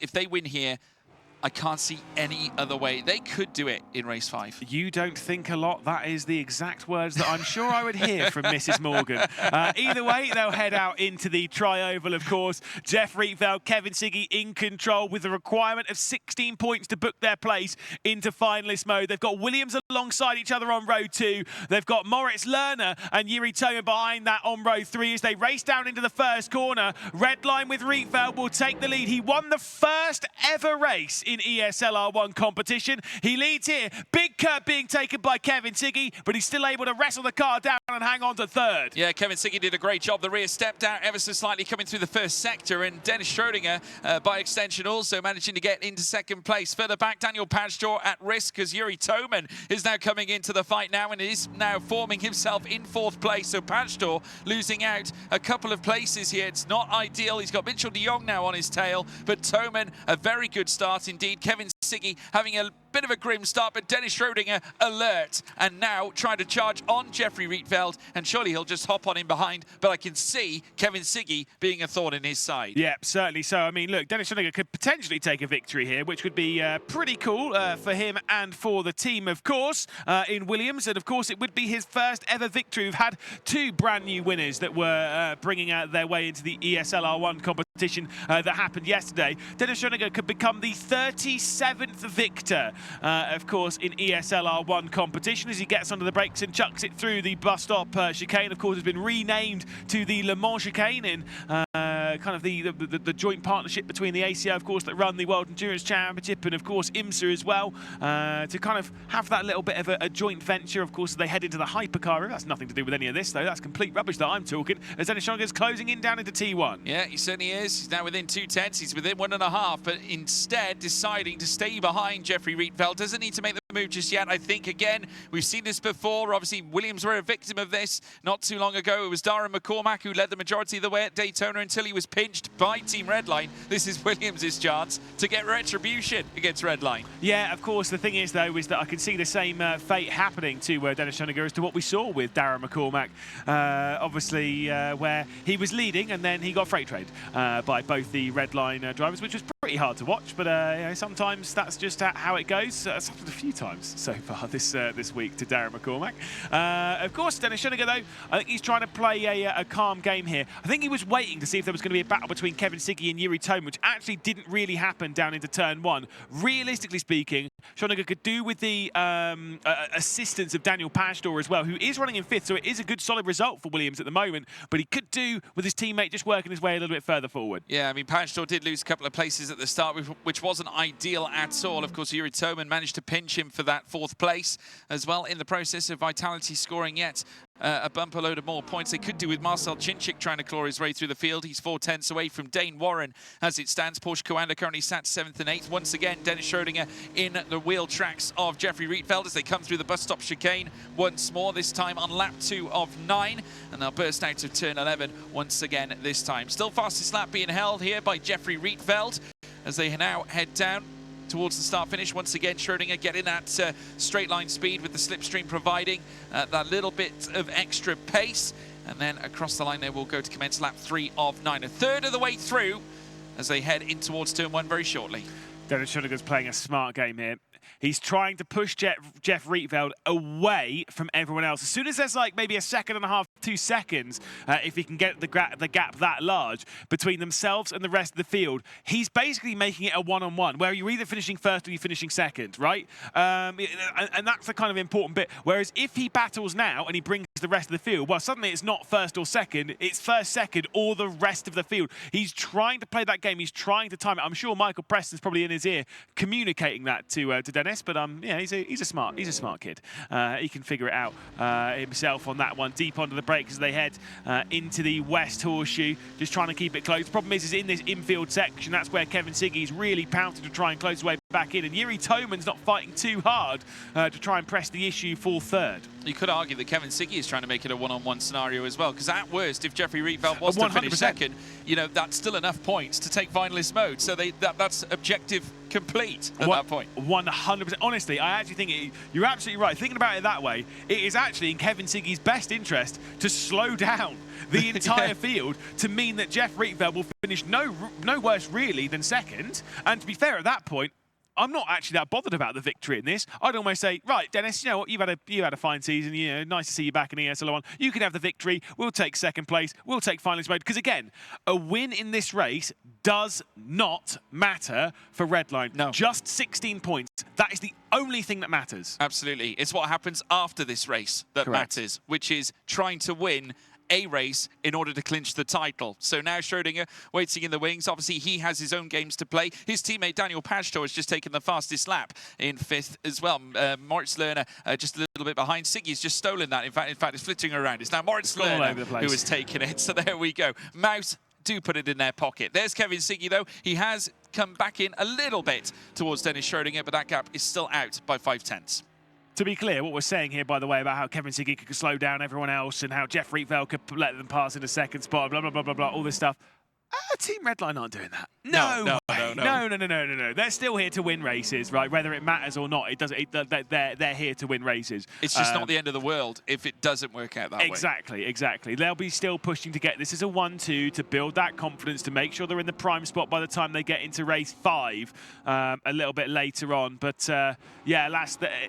if they win here, I can't see any other way. They could do it in race 5. You don't think a lot. That is the exact words that I'm sure I would hear from Mrs. Morgan. Either way, they'll head out into the tri-oval, of course. Jeff Rietveld, Kevin Siggy in control with the requirement of 16 points to book their place into finalist mode. They've got Williams alongside each other on row 2. They've got Moritz Lerner and Yuri Toman behind that on row 3 as they race down into the first corner. Redline with Rietveld will take the lead. He won the first ever race in ESL R1 competition. He leads here. Big curve being taken by Kevin Siggy, but he's still able to wrestle the car down and hang on to third. Yeah, Kevin Siggy did a great job. The rear stepped out ever so slightly coming through the first sector, and Dennis Schrödinger, by extension, also managing to get into second place. Further back, Daniel Pajtor at risk as Yuri Toman is now coming into the fight now and is now forming himself in 4th place. So Pajtor losing out a couple of places here. It's not ideal. He's got Mitchell de Jong now on his tail, but Toman, a very good start indeed. Kevin Siggy having a bit of a grim start, but Dennis Schrödinger alert and now trying to charge on Jeffrey Rietveld, and surely he'll just hop on in behind, but I can see Kevin Siggy being a thorn in his side. Yeah, certainly so. I mean, look, Dennis Schrödinger could potentially take a victory here, which would be pretty cool for him and for the team, of course, in Williams, and of course it would be his first ever victory. We've had 2 brand new winners that were bringing their way into the ESL R1 competition that happened yesterday. Dennis Schrödinger could become the 37th victor, of course, in ESL R1 competition as he gets under the brakes and chucks it through the bus stop chicane. Of course, has been renamed to the Le Mans chicane in kind of the joint partnership between the ACO, of course, that run the World Endurance Championship, and of course IMSA as well, to kind of have that little bit of a joint venture. Of course, they head into the hypercar. That's nothing to do with any of this, though. That's complete rubbish that I'm talking. As Dennis Schrödinger's closing in down into T1. Yeah, he certainly is. He's now within 2 tenths. He's within 1.5, but instead deciding to stay behind Jeffrey Rietveld. Doesn't need to make the move just yet. I think, again, we've seen this before. Obviously, Williams were a victim of this not too long ago. It was Darren McCormack who led the majority of the way at Daytona until he was pinched by Team Redline. This is Williams' chance to get retribution against Redline. Yeah, of course. The thing is, though, is that I can see the same fate happening to Dennis Schrödinger as to what we saw with Darren McCormack. Obviously, where he was leading and then he got freight trained by both the Redline drivers, which was pretty hard to watch, but you know, sometimes that's just how it goes. It's happened a few times so far this week to Darren McCormack. Of course, Dennis Schrödinger, though, I think he's trying to play a calm game here. I think he was waiting to see if there was going to be a battle between Kevin Siggy and Yuri Toman, which actually didn't really happen down into turn 1. Realistically speaking, Schrödinger could do with the assistance of Daniel Pajtor as well, who is running in 5th, so it is a good solid result for Williams at the moment, but he could do with his teammate just working his way a little bit further forward. Yeah, I mean, Pajtor did lose a couple of places at the start, which wasn't ideal at all. Of course, Yuri Toman managed to pinch him for that 4th place as well in the process of Vitality scoring yet a bumper load of more points. They could do with Marcel Chinchik trying to claw his way through the field. He's 4 tenths away from Dane Warren as it stands. Porsche Coanda currently sat 7th and 8th. Once again, Dennis Schrödinger in the wheel tracks of Jeffrey Rietveld as they come through the bus stop chicane once more, this time on lap 2 of 9. And they'll burst out of turn 11 once again this time. Still fastest lap being held here by Jeffrey Rietveld as they now head down towards the start-finish. Once again, Schrödinger getting that straight line speed with the slipstream providing that little bit of extra pace. And then across the line there will go to commence lap 3 of 9. A third of the way through as they head in towards turn 1 very shortly. Dennis Schrödinger's playing a smart game here. He's trying to push Jeff Rietveld away from everyone else. As soon as there's like maybe 1.5 seconds, 2 seconds, if he can get the gap that large between themselves and the rest of the field, he's basically making it a one-on-one, where you're either finishing first or you're finishing second, right? And that's the kind of important bit. Whereas if he battles now and he brings the rest of the field, well, suddenly it's not first or second, it's first, second, or the rest of the field. He's trying to play that game. He's trying to time it. I'm sure Michael Preston's probably in his ear communicating that to Dennis, but yeah, he's a smart kid. He can figure it out himself on that one. Deep onto the brakes as they head into the West Horseshoe, just trying to keep it close. The problem is in this infield section, that's where Kevin Siggy's really pouncing to try and close his way back in, and Yuri Toman's not fighting too hard to try and press the issue for 3rd. You could argue that Kevin Siggy is trying to make it a one-on-one scenario as well, because at worst, if Jeffrey Rietveld was to finish second, you know, that's still enough points to take finalist mode. So that's objective complete at that point. 100%. Honestly, I actually think you're absolutely right. Thinking about it that way, it is actually in Kevin Siggy's best interest to slow down the entire field to mean that Jeff Rietveld will finish no worse really than second. And to be fair, at that point, I'm not actually that bothered about the victory in this. I'd almost say, right, Dennis, you know what? You've had a fine season. You know, nice to see you back in ESL R1. You can have the victory. We'll take second place. We'll take finals mode. Because again, a win in this race does not matter for Redline. No. Just 16 points. That is the only thing that matters. Absolutely. It's what happens after this race that matters, which is trying to win a race in order to clinch the title. So now Schrödinger waiting in the wings. Obviously, he has his own games to play. His teammate Daniel Pashtor has just taken the fastest lap in 5th as well. Moritz Lerner just a little bit behind. Siggy's just stolen that. In fact, it's flitting around. It's now Moritz Lerner who has taken it. So there we go. Mouse do put it in their pocket. There's Kevin Siggy, though. He has come back in a little bit towards Dennis Schrödinger, but that gap is still out by 0.5. To be clear, what we're saying here, by the way, about how Kevin Siggy could slow down everyone else and how Jeff Rietveld could let them pass in a second spot, blah, blah, blah, blah, blah, all this stuff. Team Redline aren't doing that. No. They're still here to win races, right? Whether it matters or not, they're here to win races. It's just not the end of the world if it doesn't work out that way. Exactly. They'll be still pushing to get this as a 1-2 to build that confidence, to make sure they're in the prime spot by the time they get into race 5 a little bit later on. But yeah,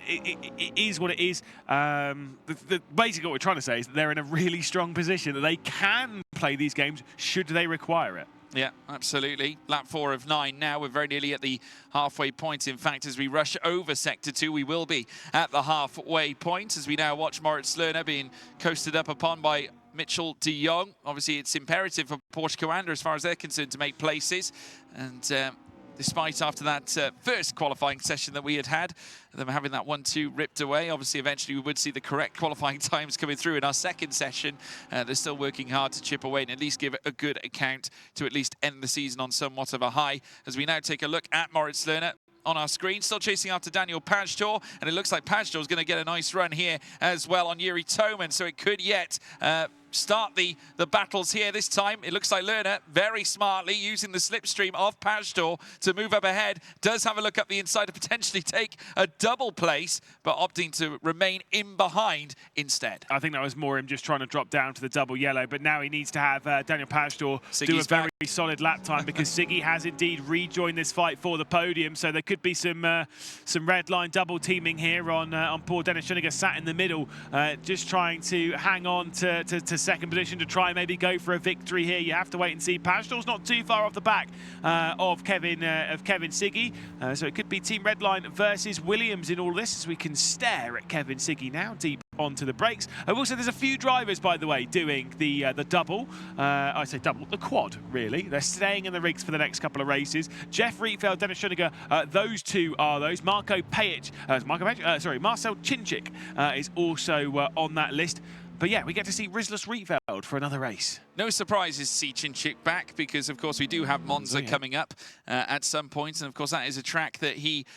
it is what it is. Basically what we're trying to say is that they're in a really strong position, that they can play these games should they require it. Yeah, absolutely. Lap 4 of 9 now. We're very nearly at the halfway point. In fact, as we rush over Sector 2, we will be at the halfway point as we now watch Moritz Lerner being coasted up upon by Mitchell de Jong. Obviously, it's imperative for Porsche Coanda, as far as they're concerned, to make places. And despite after that first qualifying session that we had, them having that 1-2 ripped away. Obviously, eventually we would see the correct qualifying times coming through in our second session. They're still working hard to chip away and at least give it a good account to at least end the season on somewhat of a high. As we now take a look at Moritz Lerner on our screen, still chasing after Daniel Pashtor, and it looks like Pashtor is going to get a nice run here as well on Yuri Toman, so it could yet start the battles here. This time it looks like Lerner very smartly using the slipstream of Pashtor to move up ahead, does have a look up the inside to potentially take a double place, but opting to remain in behind instead. I think that was more him just trying to drop down to the double yellow, but now he needs to have Daniel Pashtor do a very solid lap time, because Siggy has indeed rejoined this fight for the podium, so there could be some Redline double teaming here on poor Dennis Schrödinger, sat in the middle, just trying to hang on to second position to try and maybe go for a victory here. You have to wait and see. Pashtor's not too far off the back of Kevin Siggy, so it could be Team Redline versus Williams in all this, as we can stare at Kevin Siggy now deep onto the brakes. I will say there's a few drivers, by the way, doing the double. I say double, the quad, really. They're staying in the rigs for the next couple of races. Jeff Rietveld, Dennis Schrödinger, those two are those. Marcel Chinchik is also on that list. But yeah, we get to see Rizlas Rietveld for another race. No surprises to see Chinchik back, because of course we do have Monza coming up at some point, and of course that is a track that he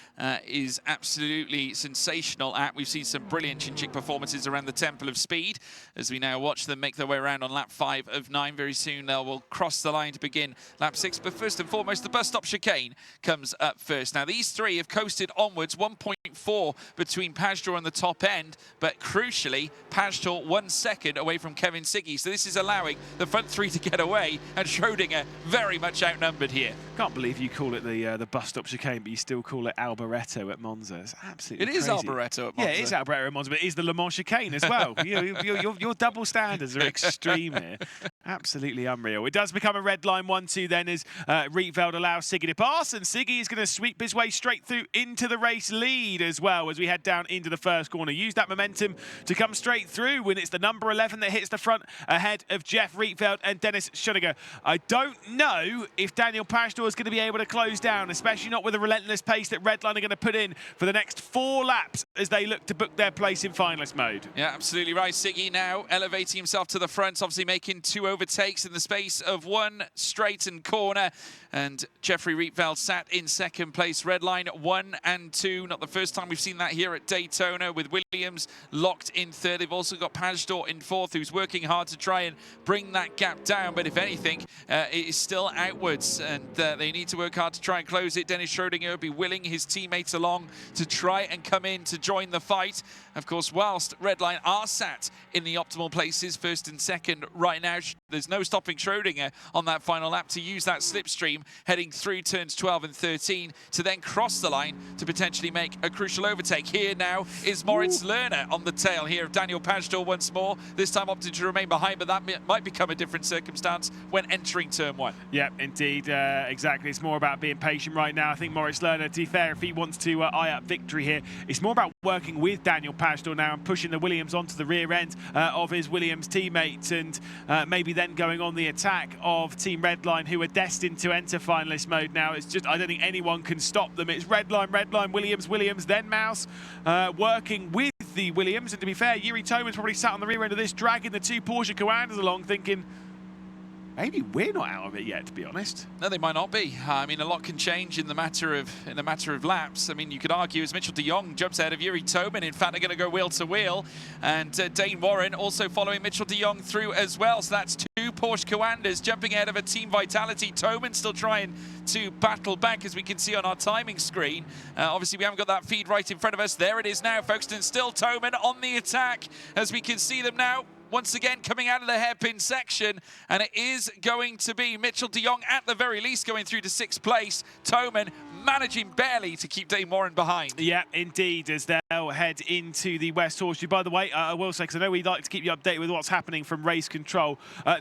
is absolutely sensational at. We've seen some brilliant Chinchik performances around the Temple of Speed as we now watch them make their way around on lap 5 of 9. Very soon they will cross the line to begin lap 6, but first and foremost the bus stop chicane comes up first. Now these three have coasted onwards, 1.4 between Pashtor and the top end, but crucially Pashtor 1 second away from Kevin Siggy, so this is allowing the front three to get away, and Schrödinger very much outnumbered here. Can't believe you call it the bus stop chicane, but you still call it Alboreto at Monza. It's absolutely crazy. It is Alboreto at Monza. Yeah, it is Alboreto at Monza, but it is the Le Mans chicane as well. Your double standards are extreme here. Absolutely unreal. It does become a Redline 1-2 then, as Rietveld allows Siggy to pass, and Siggy is going to sweep his way straight through into the race lead as well as we head down into the first corner. Use that momentum to come straight through when it's the number 11 that hits the front ahead of Jeff Rietveld and Dennis Schrödinger. I don't know if Daniel Pashtor is going to be able to close down, especially not with the relentless pace that Redline are going to put in for the next 4 laps as they look to book their place in finalist mode. Yeah, absolutely right. Siggy now elevating himself to the front, obviously making 2 overtakes in the space of 1 straightened corner, and Jeffrey Rietveld sat in second place. Redline 1 and 2, not the first time we've seen that here at Daytona, with Williams locked in third. They've also got Pashtor in fourth, who's working hard to try and bring that that gap down, but if anything, it is still outwards, and they need to work hard to try and close it. Dennis Schrödinger will be willing his teammates along to try and come in to join the fight. Of course, whilst Redline are sat in the optimal places, first and second right now, there's no stopping Schrödinger on that final lap to use that slipstream, heading through turns 12 and 13 to then cross the line to potentially make a crucial overtake. Here now is Moritz Lerner on the tail here of Daniel Pajtor once more, this time opting to remain behind, but that might become a different circumstance when entering turn 1. Yeah, indeed, exactly. It's more about being patient right now. I think Moritz Lerner, to be fair, if he wants to eye up victory here, it's more about working with Daniel Pajtor now and pushing the Williams onto the rear end of his Williams teammates, and maybe then going on the attack of Team Redline, who are destined to enter finalist mode now. It's just, I don't think anyone can stop them. It's Redline, Williams, then Mouse, working with the Williams. And to be fair, Yuri Toman's probably sat on the rear end of this, dragging the 2 Porsche Commanders along, thinking, maybe we're not out of it yet, to be honest. No, they might not be. I mean, a lot can change in the matter of laps. I mean, you could argue as Mitchell de Jong jumps ahead of Yuri Toman, in fact, they're going to go wheel to wheel, and Dane Warren also following Mitchell de Jong through as well. So that's 2 Porsche Commanders jumping ahead of a Team Vitality. Toman still trying to battle back, as we can see on our timing screen. Obviously, we haven't got that feed right in front of us. There it is now, folks, and still Toman on the attack, as we can see them now. Once again, coming out of the hairpin section, and it is going to be Mitchell de Jong at the very least going through to 6th place. Toman managing barely to keep Dane Warren behind. Yeah, indeed, as they'll head into the West Horseshoe. By the way, I will say, because I know we'd like to keep you updated with what's happening from race control.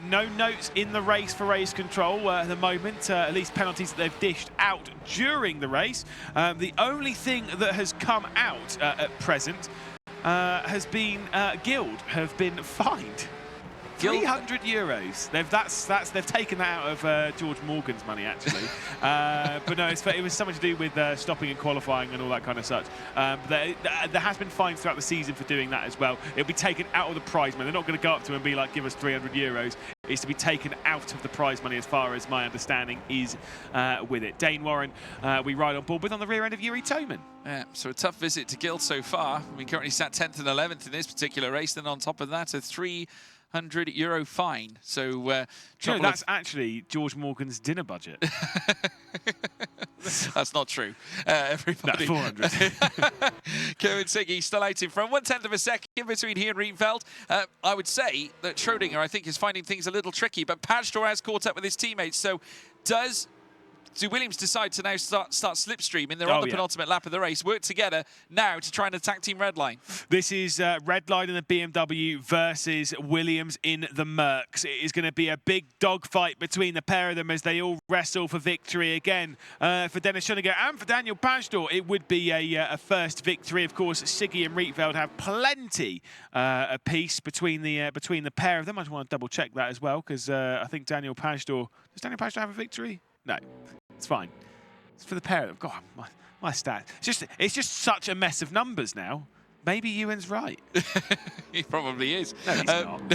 No notes in the race for race control at the moment, at least penalties that they've dished out during the race. The only thing that has come out at present has been Guild have been fined €300. They've taken that out of George Morgan's money, actually. But no, it was something to do with stopping and qualifying and all that kind of such. But there has been fines throughout the season for doing that as well. It'll be taken out of the prize money. They're not going to go up to him and be like, give us €300. It's to be taken out of the prize money, as far as my understanding is with it. Dane Warren, we ride on board with on the rear end of Yuri Toman. Yeah, so a tough visit to Guild so far. We currently sat 10th and 11th in this particular race. Then on top of that, a €300 fine. So that's actually George Morgan's dinner budget. That's not true, everybody. No, 400. Kevin Siggy still out in front. 1/10 of a second between he and Rietveld. I would say that Schrödinger, I think, is finding things a little tricky, but Pajtor has caught up with his teammates. So do Williams decide to now start slipstreaming? They're on the penultimate lap of the race. Work together now to try and attack Team Redline. This is Redline in the BMW versus Williams in the Mercs. It is going to be a big dogfight between the pair of them as they all wrestle for victory again. For Dennis Schrödinger and for Daniel Pajtor, it would be a first victory. Of course, Siggy and Rietveld have plenty apiece between the pair of them. I just want to double check that as well, because I think does Daniel Pajtor have a victory? No, it's fine. It's for the pair of them. God, my stat. It's just such a mess of numbers now. Maybe Ewan's right. He probably is. No, he's not.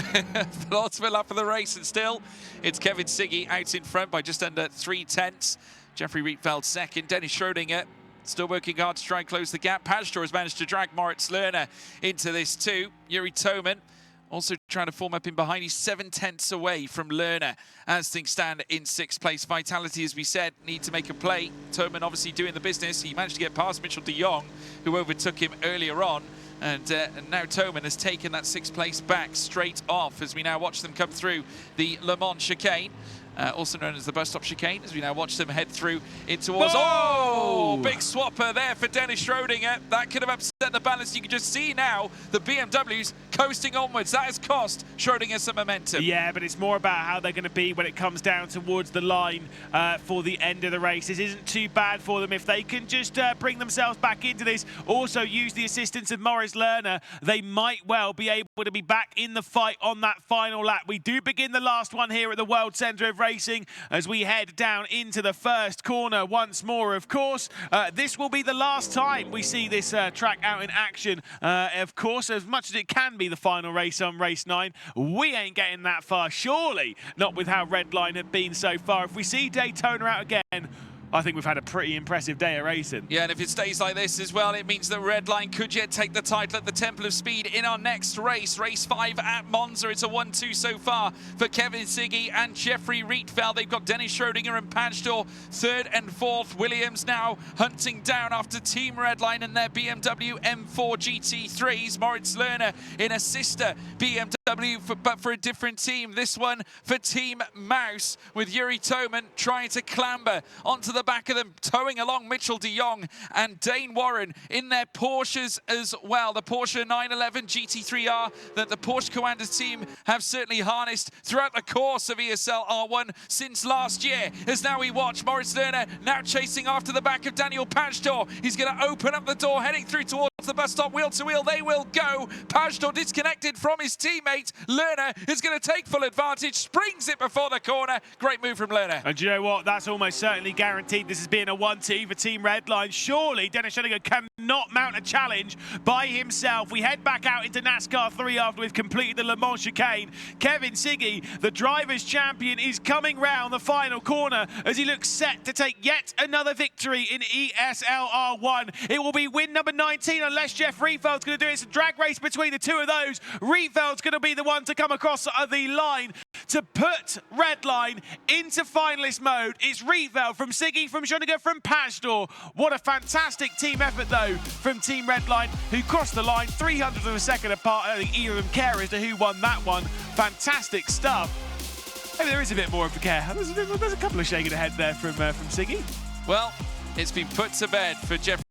Penultimate lap of the race, and still it's Kevin Siggy out in front by just under 3/10. Jeffrey Rietveld second. Dennis Schrödinger still working hard to try and close the gap. Pajtor has managed to drag Moritz Lerner into this too. Yuri Toman also trying to form up in behind. He's 7/10 away from Lerner as things stand in 6th place. Vitality, as we said, need to make a play. Toman obviously doing the business. He managed to get past Mitchell de Jong, who overtook him earlier on. And now Toman has taken that 6th place back straight off as we now watch them come through the Le Mans chicane. Also known as the bus stop chicane, as we now watch them head through in towards... Oh! Big swapper there for Dennis Schrödinger. That could have upset the balance. You can just see now the BMWs coasting onwards. That has cost Schrödinger some momentum. Yeah, but it's more about how they're going to be when it comes down towards the line for the end of the race. This isn't too bad for them if they can just bring themselves back into this. Also use the assistance of Moritz Lerner. They might well be able to be back in the fight on that final lap. We do begin the last one here at the World Centre of Racing as we head down into the first corner once more. Of course, this will be the last time we see this track out in action. Of course, as much as it can be the final race on race 9, we ain't getting that far, surely not with how Redline have been so far. If we see Daytona out again, I think we've had a pretty impressive day at racing. Yeah, and if it stays like this as well, it means that Redline could yet take the title at the Temple of Speed in our next race. Race 5 at Monza. It's a 1-2 so far for Kevin Siggy and Jeffrey Rietveld. They've got Dennis Schrodinger and Pagedor third and fourth. Williams now hunting down after Team Redline and their BMW M4 GT3s. Moritz Lerner in a sister BMW, but for a different team. This one for Team Mouse, with Yuri Toman trying to clamber onto the back of them, towing along Mitchell de Jong and Dane Warren in their Porsches as well. The Porsche 911 GT3R that the Porsche Commanders team have certainly harnessed throughout the course of ESL R1 since last year. As now we watch Moritz Lerner now chasing after the back of Daniel Pagedor. He's going to open up the door, heading through towards the bus stop. Wheel to wheel they will go. Pagedor disconnected from his teammate. Lerner is going to take full advantage, springs it before the corner. Great move from Lerner. And do you know what? That's almost certainly guaranteed this has been a 1-2 for Team Redline. Surely Dennis Schrodinger cannot mount a challenge by himself. We head back out into NASCAR 3 after we've completed the Le Mans chicane. Kevin Siggy, the drivers' champion, is coming round the final corner as he looks set to take yet another victory in ESL R1. It will be win number 19 unless Jeff Rietveld's going to do it. It's a drag race between the two of those. Rietveld's going to be the one to come across the line to put Redline into finalist mode. It's Rietveld from Siggy, from Schrodinger, from Pagedor. What a fantastic team effort, though, from Team Redline, who crossed the line 300th of a second apart. I don't think either of them care as to who won that one. Fantastic stuff. Maybe there is a bit more of a care. There's a couple of shaking of heads there from Siggy. Well, it's been put to bed for Jeff